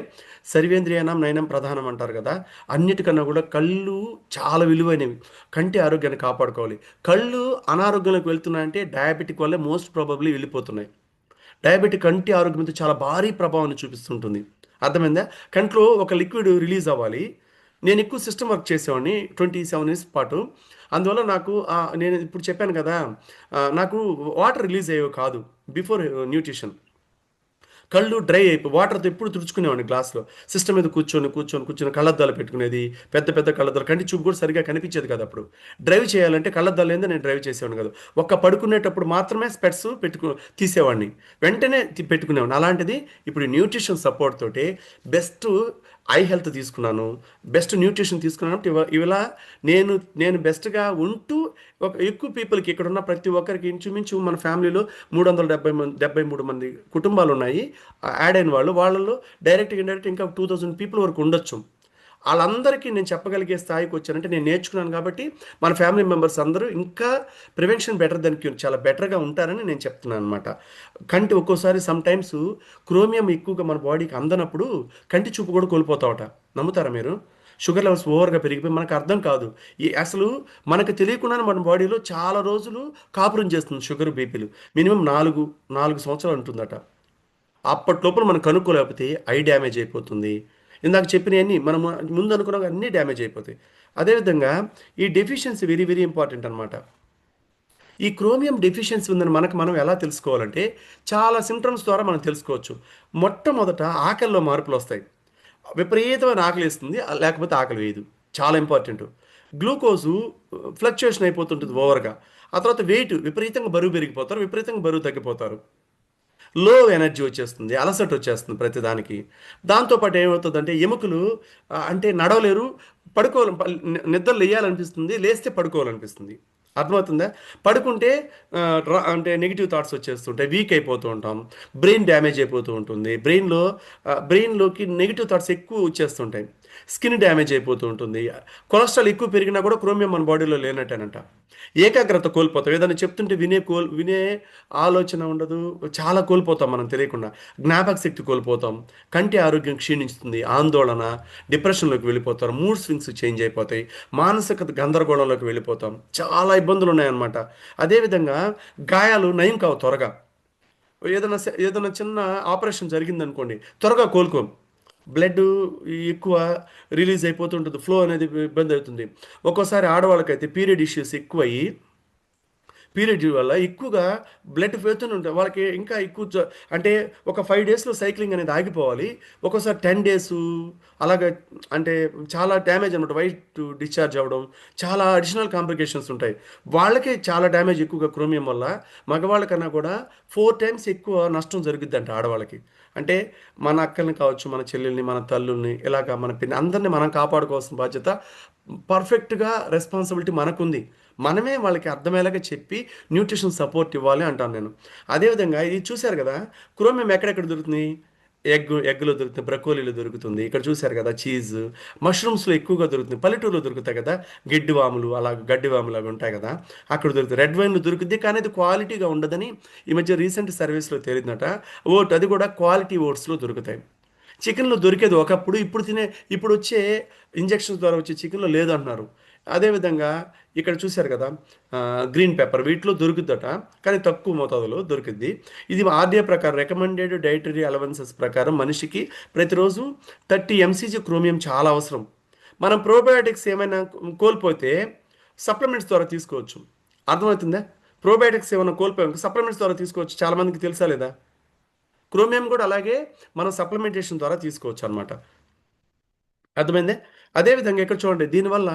సర్వేంద్రియానం నయనం ప్రధానం అంటారు కదా, అన్నిటికన్నా కూడా కళ్ళు చాలా విలువైనవి. కంటి ఆరోగ్యాన్ని కాపాడుకోవాలి. కళ్ళు అనారోగ్యంలోకి వెళ్తున్నాయంటే డయాబెటిక్ వల్లే మోస్ట్ ప్రాబబ్లీ వెళ్ళిపోతున్నాయి. డయాబెటిక్ కంటి ఆరోగ్యం మీద చాలా భారీ ప్రభావాన్ని చూపిస్తుంటుంది. అర్థమైందా? కంట్లో ఒక లిక్విడ్ రిలీజ్ అవ్వాలి. నేను ఎక్కువ సిస్టమ్ వర్క్ చేసేవాడిని 27 ఇయర్స్ పాటు. అందువల్ల నాకు నేను ఇప్పుడు చెప్పాను కదా, నాకు వాటర్ రిలీజ్ అయ్యేవి కాదు బిఫోర్ న్యూట్రిషన్. కళ్ళు డ్రై అయిపోయి వాటర్తో ఎప్పుడు తుడుచుకునేవాడిని గ్లాస్లో. సిస్టమ్ మీద కూర్చొని కూర్చొని కూర్చొని కళ్ళద్దాలు పెట్టుకునేది, పెద్ద పెద్ద కళ్ళద్దాలు, కంటి చూపు కూడా సరిగా కనిపించేది కదా అప్పుడు. డ్రైవ్ చేయాలంటే కళ్ళద్దాలు ఏందో నేను డ్రైవ్ చేసేవాడిని కాదు. ఒక్క పడుకునేటప్పుడు మాత్రమే స్పెట్స్ తీసేవాడిని, వెంటనే పెట్టుకునేవాడిని. అలాంటిది ఇప్పుడు న్యూట్రిషన్ సపోర్ట్ తోటి బెస్ట్ ఐ హెల్త్ తీసుకున్నాను, బెస్ట్ న్యూట్రిషన్ తీసుకున్నాను. ఇవిలా నేను నేను బెస్ట్గా ఉంటూ ఒక ఎక్కువ పీపుల్కి, ఇక్కడ ఉన్న ప్రతి ఒక్కరికి ఇంచుమించు మన ఫ్యామిలీలో 373 మంది కుటుంబాలు ఉన్నాయి యాడ్ అయిన వాళ్ళు. వాళ్ళలో డైరెక్ట్ ఇండైరెక్ట్ ఇంకా 2000 పీపుల్ వరకు ఉండొచ్చు. వాళ్ళందరికీ నేను చెప్పగలిగే స్థాయికి వచ్చానంటే నేను నేర్చుకున్నాను కాబట్టి మన ఫ్యామిలీ మెంబర్స్ అందరూ ఇంకా ప్రివెన్షన్ బెటర్ దెన్ క్యూర్, చాలా బెటర్గా ఉంటారని నేను చెప్తున్నాను అనమాట. కంటి ఒక్కోసారి సమ్ టైమ్స్ క్రోమియం ఎక్కువగా మన బాడీకి అందనప్పుడు కంటి చూపు కూడా కోల్పోతావట. నమ్ముతారా మీరు? షుగర్ లెవెల్స్ ఓవర్గా పెరిగిపోయి మనకు అర్థం కాదు. అసలు మనకు తెలియకుండానే మన బాడీలో చాలా రోజులు కాపురం చేస్తుంది షుగర్, బీపీలు. మినిమం 4 సంవత్సరాలు ఉంటుందట. అప్పట్లోపల మనం కనుక్కోలేకపోతే ఐ డ్యామేజ్ అయిపోతుంది. ఇందాక చెప్పినవన్నీ మనం ముందు అనుకున్న అన్నీ డ్యామేజ్ అయిపోతాయి. అదేవిధంగా ఈ డెఫిషియన్సీ వెరీ వెరీ ఇంపార్టెంట్ అనమాట. ఈ క్రోమియం డెఫిషియన్సీ ఉందని మనకు మనం ఎలా తెలుసుకోవాలంటే చాలా సిమ్టమ్స్ ద్వారా మనం తెలుసుకోవచ్చు. మొట్టమొదట ఆకలిలో మార్పులు వస్తాయి. విపరీతమైన ఆకలి వేస్తుంది, లేకపోతే ఆకలి వేయదు. చాలా ఇంపార్టెంట్. గ్లూకోజు ఫ్లక్చుయేషన్ అయిపోతుంటుంది ఓవర్గా. ఆ తర్వాత వెయిట్ విపరీతంగా బరువు పెరిగిపోతారు, విపరీతంగా బరువు తగ్గిపోతారు. లో ఎనర్జీ వచ్చేస్తుంది, అలసట వచ్చేస్తుంది ప్రతిదానికి. దాంతోపాటు ఏమవుతుందంటే ఎముకలు అంటే నడవలేరు, పడుకోవాలి, నిద్ర లేయాలనిపిస్తుంది, లేస్తే పడుకోవాలనిపిస్తుంది. అర్థమవుతుందా? పడుకుంటే అంటే నెగిటివ్ థాట్స్ వచ్చేస్తుంటాయి, వీక్ అయిపోతూ ఉంటాం, బ్రెయిన్ డ్యామేజ్ అయిపోతూ ఉంటుంది, బ్రెయిన్లోకి నెగిటివ్ థాట్స్ ఎక్కువ వచ్చేస్తుంటాయి, స్కిన్ డ్యామేజ్ అయిపోతూ ఉంటుంది. కొలెస్ట్రాల్ ఎక్కువ పెరిగినా కూడా క్రోమియం మన బాడీలో లేనట్టేనంట. ఏకాగ్రత కోల్పోతాం, ఏదైనా చెప్తుంటే వినే ఆలోచన ఉండదు, చాలా కోల్పోతాం మనం తెలియకుండా. జ్ఞాపక శక్తి కోల్పోతాం, కంటి ఆరోగ్యం క్షీణిస్తుంది, ఆందోళన, డిప్రెషన్లోకి వెళ్ళిపోతారు, మూడ్ స్వింగ్స్ చేంజ్ అయిపోతాయి, మానసిక గందరగోళంలోకి వెళ్ళిపోతాం, చాలా ఇబ్బందులు ఉన్నాయన్నమాట. అదేవిధంగా గాయాలు నయం కావు త్వరగా. ఏదైనా చిన్న ఆపరేషన్ జరిగిందనుకోండి, త్వరగా కోలుకోం. బ్లడ్ ఎక్కువ రిలీజ్ అయిపోతుంటుంది, ఫ్లో అనేది ఇబ్బంది అవుతుంది. ఒక్కోసారి ఆడవాళ్ళకైతే పీరియడ్ ఇష్యూస్ ఎక్కువయ్యి పీరియడ్ వల్ల ఎక్కువగా బ్లడ్ పెడుతూనే ఉంటాయి వాళ్ళకి, ఇంకా ఎక్కువ అంటే ఒక 5 డేస్లో సైక్లింగ్ అనేది ఆగిపోవాలి. ఒక్కోసారి 10 డేస్ అలాగే. అంటే చాలా డ్యామేజ్ అనమాట, వైట్ డిశ్చార్జ్ అవ్వడం, చాలా అడిషనల్ కాంప్లికేషన్స్ ఉంటాయి. వాళ్ళకే చాలా డ్యామేజ్ ఎక్కువగా క్రోమియం వల్ల. మగవాళ్ళకన్నా కూడా 4 టైమ్స్ ఎక్కువ నష్టం జరుగుద్దంట ఆడవాళ్ళకి. అంటే మన అక్కల్ని కావచ్చు, మన చెల్లెల్ని, మన తల్లుల్ని, ఇలాగ మన పిన్ని అందరినీ మనం కాపాడుకోవాల్సిన బాధ్యత, పర్ఫెక్ట్గా రెస్పాన్సిబిలిటీ మనకుంది. మనమే వాళ్ళకి అర్థమయ్యేలాగా చెప్పి న్యూట్రిషన్ సపోర్ట్ ఇవ్వాలి అంటాను నేను. అదేవిధంగా ఇది చూశారు కదా, క్రోమియం ఎక్కడెక్కడ దొరుకుతుంది? ఎగ్లో దొరుకుతుంది, బ్రకోలీలో దొరుకుతుంది, ఇక్కడ చూశారు కదా చీజ్, మష్రూమ్స్లో ఎక్కువగా దొరుకుతుంది, పల్లెటూరులో దొరుకుతాయి కదా, గడ్డి వాములు అలా, గడ్డి వాములు అవి ఉంటాయి కదా, అక్కడ దొరుకుతుంది. రెడ్ వైన్లో దొరుకుతుంది, కానీ అది క్వాలిటీగా ఉండదని ఈ మధ్య రీసెంట్ సర్వీస్లో తేలిందట. ఓట్ అది కూడా క్వాలిటీ ఓట్స్లో దొరుకుతాయి. చికెన్లో దొరికేది ఒకప్పుడు, ఇప్పుడు వచ్చే ఇంజెక్షన్స్ ద్వారా వచ్చే చికెన్లో లేదంటున్నారు. అదేవిధంగా ఇక్కడ చూశారు కదా, గ్రీన్ పెప్పర్ వీటిలో దొరుకుద్దట, కానీ తక్కువ మోతాదులో దొరుకుద్ది. ఇది ఆర్డీఏ ప్రకారం, రికమెండెడ్ డైటరీ అలవెన్సెస్ ప్రకారం మనిషికి ప్రతిరోజు 30 mcg క్రోమియం చాలా అవసరం. మనం ప్రోబయోటిక్స్ ఏమైనా కోల్పోతే సప్లిమెంట్స్ ద్వారా తీసుకోవచ్చు. అర్థమవుతుందా? ప్రోబయోటిక్స్ ఏమైనా కోల్పోయాం సప్లిమెంట్స్ ద్వారా తీసుకోవచ్చు. చాలామందికి తెలుసా లేదా? క్రోమియం కూడా అలాగే మనం సప్లిమెంటేషన్ ద్వారా తీసుకోవచ్చు అనమాట. అర్థమైందే. అదేవిధంగా ఇక్కడ చూడండి, దీనివల్ల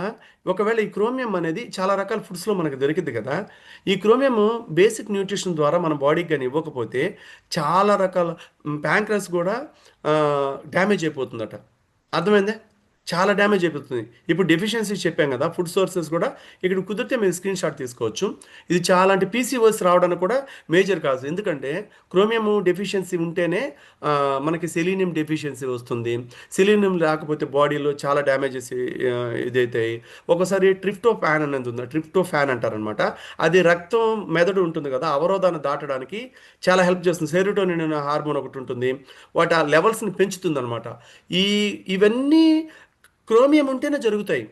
ఒకవేళ ఈ క్రోమియం అనేది చాలా రకాల ఫుడ్స్లో మనకు దొరికింది కదా, ఈ క్రోమియం బేసిక్ న్యూట్రిషన్ ద్వారా మన బాడీకి కానీ ఇవ్వకపోతే చాలా రకాల ప్యాంక్రస్ కూడా డ్యామేజ్ అయిపోతుందట. అర్థమైందే. చాలా డ్యామేజ్ అయిపోతుంది. ఇప్పుడు డెఫిషియన్సీస్ చెప్పాం కదా, ఫుడ్ సోర్సెస్ కూడా ఇక్కడ కుదిరితే మీరు స్క్రీన్ షాట్ తీసుకోవచ్చు. ఇది చాలా అంటే పీసీఓఎస్ రావడానికి కూడా మేజర్ కాదు. ఎందుకంటే క్రోమియం డెఫిషియన్సీ ఉంటేనే మనకి సెలీనియం డెఫిషియన్సీ వస్తుంది. సెలీనియం లేకపోతే బాడీలో చాలా డ్యామేజెస్ ఇదైతాయి. ఒకసారి ట్రిప్టోఫాన్ అనేది ఉంది, ట్రిప్టోఫాన్ అంటారనమాట. అది రక్తం, మెదడు ఉంటుంది కదా, అవరోధాన్ని దాటడానికి చాలా హెల్ప్ చేస్తుంది. సెరోటోనిన్ అనే హార్మోన్ ఒకటి ఉంటుంది, వాటి ఆ లెవెల్స్ని పెంచుతుంది అనమాట. ఈ ఇవన్నీ క్రోమియం ఉంటేనే జరుగుతాయి.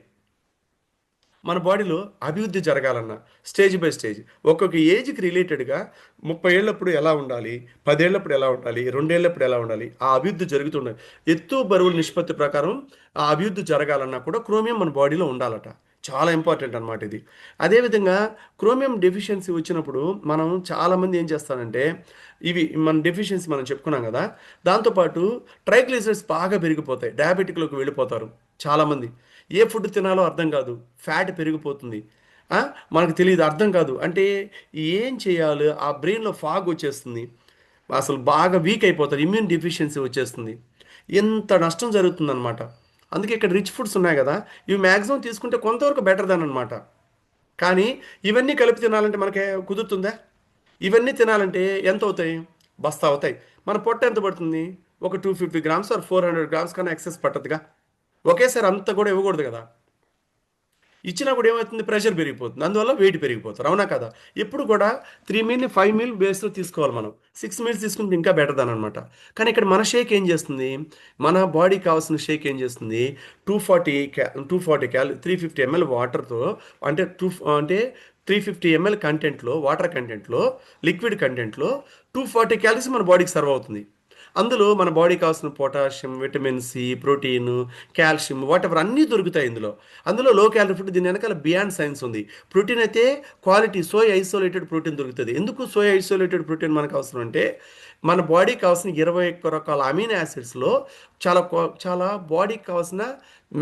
మన బాడీలో అభివృద్ధి జరగాలన్న స్టేజ్ బై స్టేజ్, ఒక్కొక్క ఏజ్కి రిలేటెడ్గా 30 ఏళ్ళప్పుడు ఎలా ఉండాలి, 10 ఏళ్ళప్పుడు ఎలా ఉండాలి, 2 ఏళ్ళప్పుడు ఎలా ఉండాలి, ఆ అభివృద్ధి జరుగుతుండాలి. ఎత్తు బరువుల నిష్పత్తి ప్రకారం ఆ అభివృద్ధి జరగాలన్నా కూడా క్రోమియం మన బాడీలో ఉండాలట. చాలా ఇంపార్టెంట్ అనమాట ఇది. అదేవిధంగా క్రోమియం డెఫిషియన్సీ వచ్చినప్పుడు మనం చాలామంది ఏం చేస్తారంటే, ఇవి మన డెఫిషియన్సీ మనం చెప్పుకున్నాం కదా, దాంతోపాటు ట్రైగ్లిసరైడ్స్ బాగా పెరిగిపోతాయి, డయాబెటిక్లోకి వెళ్ళిపోతారు చాలామంది. ఏ ఫుడ్ తినాలో అర్థం కాదు, ఫ్యాట్ పెరిగిపోతుంది. ఆ, మనకు తెలియదు, అర్థం కాదు. అంటే ఏం చేయాలి, ఆ బ్రెయిన్లో ఫాగ్ వచ్చేస్తుంది, అసలు బాగా వీక్ అయిపోతారు, ఇమ్యూన్ డెఫిషియన్సీ వచ్చేస్తుంది, ఎంత నష్టం జరుగుతుందన్నమాట. అందుకే ఇక్కడ రిచ్ ఫుడ్స్ ఉన్నాయి కదా, ఇవి మ్యాక్సిమం తీసుకుంటే కొంతవరకు బెటర్ దాన్ అనమాట. కానీ ఇవన్నీ కలిపి తినాలంటే మనకి కుదురుతుందా? ఇవన్నీ తినాలంటే ఎంత అవుతాయి? బస్తా అవుతాయి. మన పొట్ట ఎంత పడుతుంది? ఒక 250 గ్రామ్స్ ఆర్ 400 గ్రామ్స్ కన్నా ఎక్సెస్ పట్టదుగా. ఒకేసారి అంత కూడా ఇవ్వకూడదు కదా. ఇచ్చినప్పుడు ఏమవుతుంది? ప్రెషర్ పెరిగిపోతుంది, అందువల్ల వెయిట్ పెరిగిపోతారు. అవునా కదా? ఎప్పుడు కూడా 3 మీల్ని 5 మీల్ బేస్లో తీసుకోవాలి మనం. 6 మీల్స్ తీసుకుంటే ఇంకా బెటర్ దాని అనమాట. కానీ ఇక్కడ మన షేక్ ఏం చేస్తుంది, మన బాడీకి కావాల్సిన షేక్ ఏం చేస్తుంది, 240 350 ml వాటర్తో, అంటే అంటే 350 ml కంటెంట్లో, వాటర్ కంటెంట్లో, లిక్విడ్ కంటెంట్లో 240 క్యాలరీస్ మన బాడీకి సర్వ్ అవుతుంది. అందులో మన బాడీకి కావాల్సిన potassium, vitamin C, protein, calcium, whatever అన్నీ దొరుకుతాయి ఇందులో. అందులో లో క్యాలరీ ఫుడ్, దీని వెనకాల బియాండ్ సైన్స్ ఉంది. ప్రోటీన్ అయితే క్వాలిటీ సోయ్ ఐసోలేటెడ్ ప్రోటీన్ దొరుకుతుంది. ఎందుకు సోయ్ ఐసోలేటెడ్ ప్రోటీన్ మనకు అవసరం అంటే, మన బాడీకి కావాల్సిన 21 రకాల అమీనో యాసిడ్స్లో చాలా బాడీకి కావాల్సిన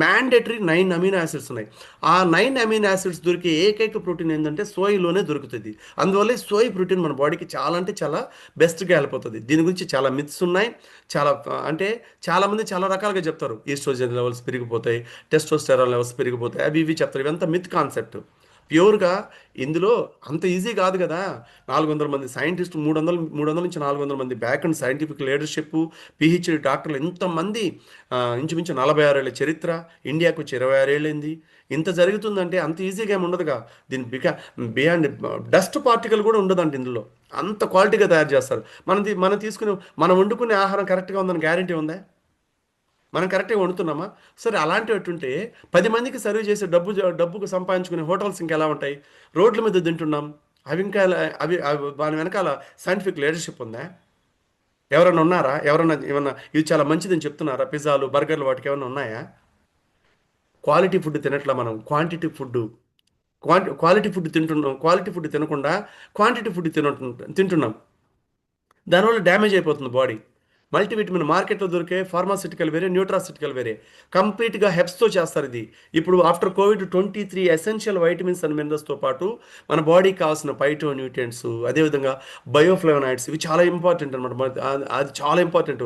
మ్యాండేటరీ 9 అమీనో యాసిడ్స్ ఉన్నాయి. ఆ 9 అమీనో యాసిడ్స్ దొరికే ఏకైక ప్రోటీన్ ఏంటంటే సోయ్లోనే దొరుకుతుంది. అందువల్ల సోయ్ ప్రోటీన్ మన బాడీకి చాలా అంటే చాలా బెస్ట్గా వెళ్ళిపోతుంది. దీని గురించి చాలా మిత్స్ ఉన్నాయి. చాలా అంటే చాలామంది చాలా రకాలుగా చెప్తారు, ఈస్ట్రోజన్ లెవెల్స్ పెరిగిపోతాయి, టెస్టోస్టెరాన్ లెవెల్స్ పెరిగిపోతాయి, అవి ఇవి చెప్తారు. ఇవంతా మిత్ కాన్సెప్ట్. ప్యూర్గా ఇందులో అంత ఈజీ కాదు కదా. 400 మంది సైంటిస్టు, 300 నుంచి 400 మంది back and scientific leadership, PhD డాక్టర్లు, ఇంతమంది, ఇంచుమించు 46 ఏళ్ళ చరిత్ర, ఇండియాకు వచ్చి 26 ఏళ్ళైంది. ఇంత జరుగుతుందంటే అంత ఈజీగా ఏమి ఉండదుగా. దీని బియాండ్ డస్ట్ పార్టికల్ కూడా ఉండదండి ఇందులో. అంత క్వాలిటీగా తయారు చేస్తారు. మనం వండుకునే ఆహారం కరెక్ట్గా ఉందని గ్యారంటీ ఉందా? మనం కరెక్ట్గా వండుతున్నామా? సరే, అలాంటివి 10 మందికి సర్వ్ చేసే డబ్బుకు సంపాదించుకునే హోటల్స్ ఇంకెలా ఉంటాయి? రోడ్ల మీద తింటున్నాం. అవి ఇంకా దాని వెనకాల సైంటిఫిక్ లీడర్షిప్ ఉందా? ఎవరైనా ఉన్నారా? ఎవరన్నా ఏమన్నా ఇది చాలా మంచిదని చెప్తున్నారా? పిజ్జాలు, బర్గర్‌లు వాటికి ఏమన్నా ఉన్నాయా? క్వాలిటీ ఫుడ్ తినట్లా మనం. Quantity food. క్వాలిటీ ఫుడ్ తింటున్నాం. క్వాలిటీ ఫుడ్ తినకుండా క్వాంటిటీ ఫుడ్ తింటున్నాం. దానివల్ల డ్యామేజ్ అయిపోతుంది బాడీ. మల్టీవిటమిన్ మార్కెట్‌లో దొరికే ఫార్మాస్యూటికల్ వేరే, న్యూట్రాస్యూటికల్ వేరే. కంప్లీట్‌గా హెర్బ్స్‌తో చేస్తారు ఇది. ఇప్పుడు after Covid 23 essential vitamins and మినరల్స్‌తో పాటు మన బాడీకి కావాల్సిన ఫైటో న్యూట్రియంట్స్, అదేవిధంగా బయోఫ్లేవనాయిడ్స్ ఇవి చాలా ఇంపార్టెంట్ అనమాట. అది చాలా ఇంపార్టెంట్.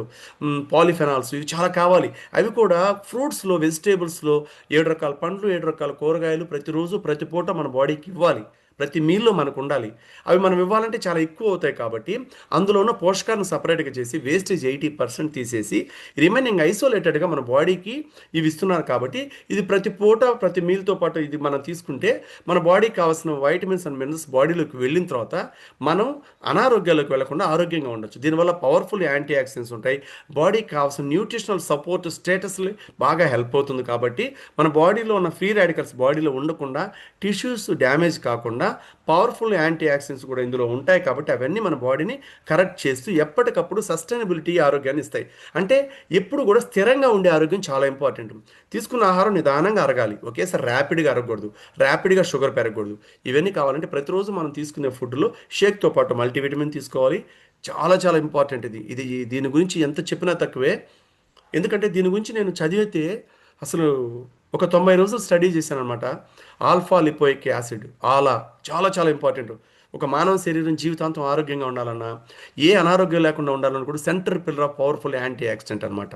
పాలిఫెనాల్స్ ఇవి చాలా కావాలి. అవి కూడా ఫ్రూట్స్‌లో, వెజిటబుల్స్‌లో 7 రకాల పండ్లు, 7 రకాల కూరగాయలు ప్రతిరోజు, ప్రతి పూట మన బాడీకి ఇవ్వాలి. ప్రతి మీల్‌లో మనకుండాలి. అవి మనం ఇవ్వాలంటే చాలా ఎక్కువ అవుతాయి కాబట్టి, అందులో ఉన్న పోషకాలను సెపరేట్‌గా చేసి, వేస్టేజ్ 80% తీసేసి, రిమైనింగ్ ఐసోలేటెడ్‌గా మన బాడీకి ఇవి ఇస్తున్నారు కాబట్టి, ఇది ప్రతి పూట, ప్రతి మీల్‌తో పాటు ఇది మనం తీసుకుంటే, మన బాడీకి కావాల్సిన వైటమిన్స్ అండ్ మినరల్స్ బాడీలోకి వెళ్ళిన తర్వాత, మనం అనారోగ్యాలకు వెళ్లకుండా ఆరోగ్యంగా ఉండొచ్చు. దీనివల్ల పవర్‌ఫుల్ యాంటీ ఆక్సిడెంట్స్ ఉంటాయి. బాడీకి కావాల్సిన న్యూట్రిషనల్ సపోర్ట్ స్టేటస్‌లు బాగా హెల్ప్ అవుతుంది కాబట్టి, మన బాడీలో ఉన్న ఫ్రీ రాడికల్స్ బాడీలో ఉండకుండా, టిష్యూస్ డ్యామేజ్ కాకుండా పవర్ఫుల్ యాంటీ ఆక్సిడెంట్స్ కూడా ఇందులో ఉంటాయి కాబట్టి అవన్నీ మన బాడీని కరెక్ట్ చేస్తూ ఎప్పటికప్పుడు సస్టైనబిలిటీ ఆరోగ్యాన్ని ఇస్తాయి. అంటే ఎప్పుడు కూడా స్థిరంగా ఉండే ఆరోగ్యం చాలా ఇంపార్టెంట్. తీసుకున్న ఆహారం నిదానంగా అరగాలి. ఒకేసారి ర్యాపిడ్గా అరగకూడదు. ర్యాపిడ్గా షుగర్ పెరగకూడదు. ఇవన్నీ కావాలంటే ప్రతిరోజు మనం తీసుకునే ఫుడ్లో షేక్తో పాటు మల్టీవిటమిన్ తీసుకోవాలి. చాలా చాలా ఇంపార్టెంట్ ఇది. దీని గురించి ఎంత చెప్పినా తక్కువే. ఎందుకంటే దీని గురించి నేను చదివితే అసలు ఒక 90 రోజులు స్టడీ చేశాననమాట. ఆల్ఫా లిపోయిక్ యాసిడ్ ఆలా చాలా చాలా ఇంపార్టెంట్. ఒక మానవ శరీరం జీవితాంతం ఆరోగ్యంగా ఉండాలన్నా, ఏ అనారోగ్యం లేకుండా ఉండాలన్నా కూడా centre pillar of powerful anti accident అనమాట.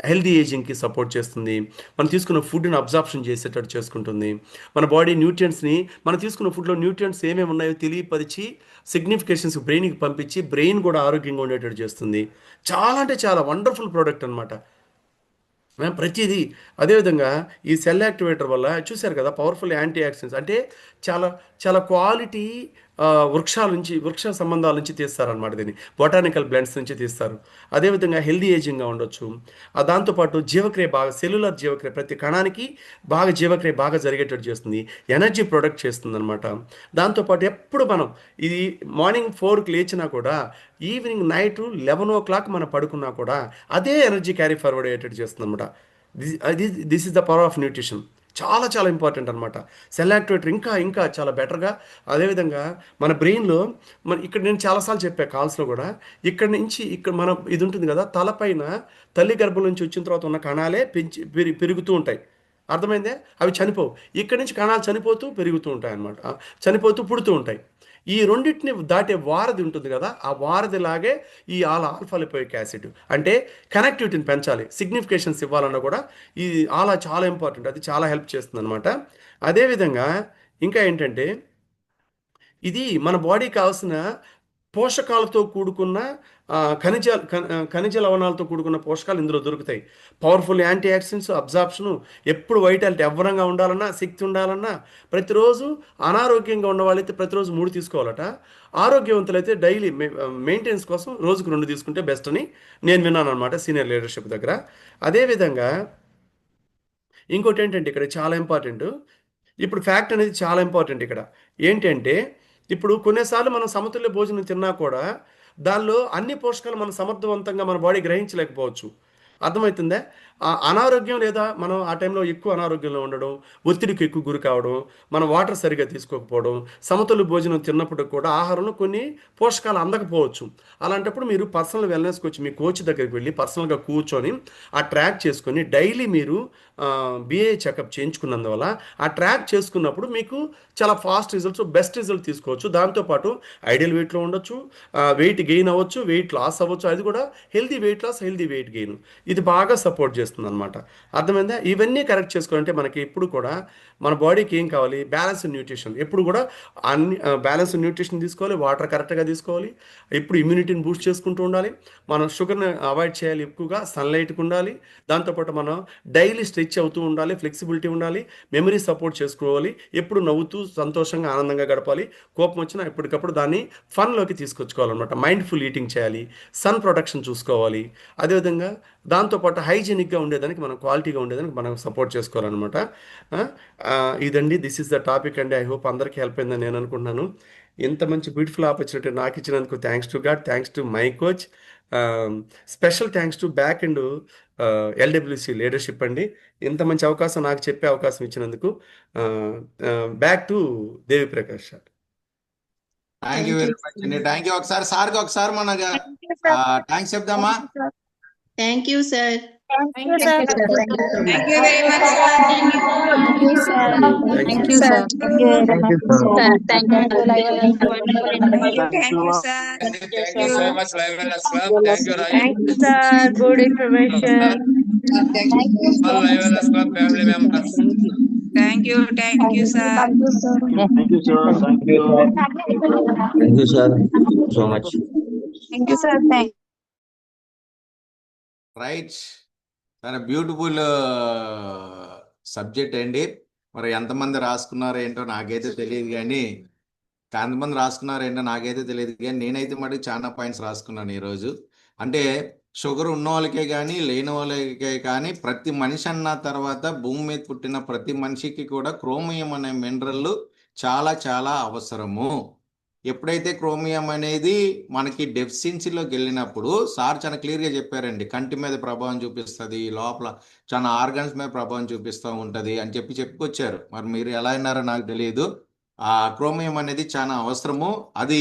హెల్తీ ఏజింగ్కి సపోర్ట్ చేస్తుంది. మనం తీసుకున్న ఫుడ్ని అబ్జార్ప్షన్ చేసేటట్టు చేసుకుంటుంది. మన బాడీ న్యూట్రియంట్స్ని మనం తీసుకున్న ఫుడ్లో న్యూట్రియంట్స్ ఏమేమి ఉన్నాయో తెలియపరిచి సిగ్నిఫికేషన్స్ బ్రెయిన్కి పంపించి బ్రెయిన్ కూడా ఆరోగ్యంగా ఉండేటట్టు చేస్తుంది. చాలా అంటే చాలా వండర్ఫుల్ ప్రోడక్ట్ అనమాట. ప్రతిదీ. అదేవిధంగా ఈ సెల్ యాక్టివేటర్ వల్ల చూశారు కదా! పవర్‌ఫుల్ యాంటీ ఆక్సిడెంట్స్ అంటే చాలా చాలా క్వాలిటీ వృక్షాల నుంచి, వృక్ష సంబంధాల నుంచి తీస్తారనమాట దీన్ని. బొటానికల్ బ్లెండ్స్ నుంచి తీస్తారు. అదేవిధంగా హెల్తీ ఏజింగ్‌గా ఉండొచ్చు. దాంతో పాటు జీవక్రియ బాగా సెల్యులర్ జీవక్రియ ప్రతి కణానికి బాగా జీవక్రియ బాగా జరిగేటట్టు చేస్తుంది. ఎనర్జీ ప్రొడక్ట్ చేస్తుందనమాట. దాంతో పాటు ఎప్పుడు మనం ఇది మార్నింగ్ 4కి లేచినా కూడా ఈవినింగ్ నైట్ 11:00 మనం పడుకున్నా కూడా అదే ఎనర్జీ క్యారీ ఫార్వర్డ్ అయ్యేటట్టు చేస్తుందనమాట. This is the power of nutrition. చాలా చాలా ఇంపార్టెంట్ అనమాట. సెల్ యాక్టివేటర్ ఇంకా ఇంకా చాలా బెటర్‌గా అదేవిధంగా మన బ్రెయిన్‌లో ఇక్కడ నేను చాలా సార్లు చెప్పా కాల్స్‌లో గూడా. ఇక్కడి నుంచి ఇక్కడ మనం ఇది ఉంటుంది గదా! తలపైన తల్లి గర్భం నుంచి వచ్చిన తర్వాత ఉన్న కణాలే పెరుగుతూ ఉంటాయి. అర్థమైందా? అవి చనిపోవు. ఇక్కడి నుంచి కణాలు చనిపోతూ పెరుగుతూ ఉంటాయన్నమాట. చనిపోతూ పుడుతూ ఉంటాయి. ఈ రెండిటిని దాటే వారధి ఉంటుంది గదా! ఆ వారధిలాగే ఈ ఆల్ఫా లిపోయిక్ యాసిడ్. అంటే కనెక్టివిటీని పెంచాలి. సిగ్నిఫికేషన్స్ ఇవ్వాలన్నా కూడా ఈ చాలా ఇంపార్టెంట్. అది చాలా హెల్ప్ చేస్తుందనమాట. అదేవిధంగా ఇంకా ఏంటంటే ఇది మన బాడీకి కావాల్సిన పోషకాలతో కూడుకున్న ఖనిజ లవణాలతో కూడుకున్న పోషకాలు ఇందులో దొరుకుతాయి. పవర్ఫుల్ యాంటీ ఆక్సిడెంట్స్, అబ్జార్ప్షను, ఎప్పుడు వైటాలిటీ ఎవ్వరంగా ఉండాలన్నా, శక్తి ఉండాలన్నా, ప్రతిరోజు అనారోగ్యంగా ఉన్నవాళ్ళైతే ప్రతిరోజు 3 తీసుకోవాలట. ఆరోగ్యవంతులైతే డైలీ మెయింటెనెన్స్ కోసం రోజుకు 2 తీసుకుంటే బెస్ట్ అని నేను విన్నాననమాట సీనియర్ లీడర్‌షిప్ దగ్గర. అదేవిధంగా ఇంకోటేంటంటే ఇక్కడ చాలా ఇంపార్టెంటు. ఇప్పుడు ఫ్యాక్ట్ అనేది చాలా ఇంపార్టెంట్ ఇక్కడ. ఏంటంటే, ఇప్పుడు కొన్నిసార్లు మనం సమతుల్య భోజనం తిన్నా కూడా, దానిలో అన్ని పోషకాలు మనం సమర్థవంతంగా మన బాడీ గ్రహించలేకపోవచ్చు. అర్థమైతుందా? అనారోగ్యం లేదా మనం ఆ టైంలో ఎక్కువ అనారోగ్యంలో ఉండడం, ఒత్తిడికి ఎక్కువ గురి కావడం, మనం వాటర్ సరిగ్గా తీసుకోకపోవడం, సమతుల్య భోజనం తిన్నప్పుడు కూడా ఆహారంలో కొన్ని పోషకాలు అందకపోవచ్చు. అలాంటప్పుడు మీరు పర్సనల్ వెల్‌నెస్‌కి వచ్చి మీ కోచ్ దగ్గరికి వెళ్లి పర్సనల్‌గా కూర్చొని, ఆ ట్రాక్ చేసుకొని డైలీ మీరు బీఏ చెకప్ చేయించుకున్నందువల్ల, ఆ ట్రాక్ చేసుకున్నప్పుడు మీకు చాలా ఫాస్ట్ రిజల్ట్స్, బెస్ట్ రిజల్ట్ తీసుకోవచ్చు. దాంతో పాటు ఐడియల్ వెయిట్‌లో ఉండొచ్చు, వెయిట్ గెయిన్ అవ్వచ్చు, వెయిట్ లాస్ అవ్వచ్చు. అది కూడా healthy weight loss, healthy weight gain. ఇది బాగా సపోర్ట్ చేస్తుందనమాట. అర్థమైందా? ఇవన్నీ కరెక్ట్ చేసుకోవాలంటే మనకి ఎప్పుడు కూడా మన బాడీకి ఏం కావాలి? Balanced nutrition. ఎప్పుడు కూడా బ్యాలెన్స్డ్ న్యూట్రిషన్ తీసుకోవాలి, వాటర్ కరెక్ట్‌గా తీసుకోవాలి. ఎప్పుడు ఇమ్యూనిటీని బూస్ట్ చేసుకుంటూ ఉండాలి. మనం షుగర్‌ని అవాయిడ్ చేయాలి ఎక్కువగా. సన్‌లైట్‌కి ఉండాలి. దాంతో పాటు మనం డైలీ స్ట్రెచ్ అవుతూ ఉండాలి. ఫ్లెక్సిబిలిటీ ఉండాలి. మెమరీ సపోర్ట్ చేసుకోవాలి. ఎప్పుడు నవ్వుతూ సంతోషంగా, ఆనందంగా గడపాలి. కోపం వచ్చినా ఎప్పటికప్పుడు దాన్ని ఫన్‌లోకి తీసుకొచ్చుకోవాలనమాట. మైండ్‌ఫుల్ ఈటింగ్ చేయాలి. సన్ ప్రొటెక్షన్ చూసుకోవాలి. అదేవిధంగా దాంతోపాటు హైజీనిక్గా ఉండేదానికి మనం క్వాలిటీగా ఉండేదానికి మనం సపోర్ట్ చేసుకోవాలన్నమాట. ఆ, ఆ, ఇదండి, దిస్ ఇస్ ద టాపిక్ అండి. ఐ హోప్ అందరికీ హెల్ప్ అయిందని నేను అనుకుంటున్నాను. ఇంత మంచి బ్యూటిఫుల్ ఆపర్చునిటీ నాకు ఇచ్చినందుకు thanks to God, thanks to my coach, special thanks to back and LWC leadership అండి. ఇంత మంచి అవకాశం నాకు చెప్పే అవకాశం ఇచ్చినందుకు. Back to Devi Prakash sir. Thank you thank you very much అండి. Thank you. ఒకసారి సార్కి ఒకసారి మన థ్యాంక్స్ చెప్దామా? Thank you sir. Thank you, sir. Thank you very much, sir. Thank you, sir. Thank Thank you. you, sir. Thank you very Thank much, you, sir. sir. Thank you to Live Thank you, Wonderful thank you, sir. Thank you so much, Live Wellness Club. Thank you, Raj. Thank you, sir. Good information. Thank you, All Live Wellness Club family members. thank you, sir. Thank you, sir. Thank you, sir. Thank you. Thank you, sir, so much. Thank you, sir. Thank right. చాలా beautiful subject అండి. మరి ఎంతమంది రాసుకున్నారో ఏంటో నాకైతే తెలియదు కానీ ఎంతమంది రాసుకున్నారో ఏంటో నాకైతే తెలియదు కానీ నేనైతే మటుకు చాలా పాయింట్స్ రాసుకున్నాను ఈరోజు. అంటే షుగర్ ఉన్న వాళ్ళకే కానీ లేని వాళ్ళకే కానీ ప్రతి మనిషి అన్న తర్వాత భూమి మీద పుట్టిన ప్రతి మనిషికి కూడా క్రోమియం అనే మినరల్ చాలా చాలా అవసరము. ఎప్పుడైతే క్రోమియం అనేది మనకి డెఫిషియన్సీలోకి వెళ్ళినప్పుడు సార్ చాలా క్లియర్గా చెప్పారండి, కంటి మీద ప్రభావం చూపిస్తుంది, లోపల చాలా ఆర్గన్స్ మీద ప్రభావం చూపిస్తూ ఉంటుంది అని చెప్పుకొచ్చారు. మరి మీరు ఎలా అయినారో నాకు తెలియదు. ఆ క్రోమియం అనేది చాలా అవసరము. అది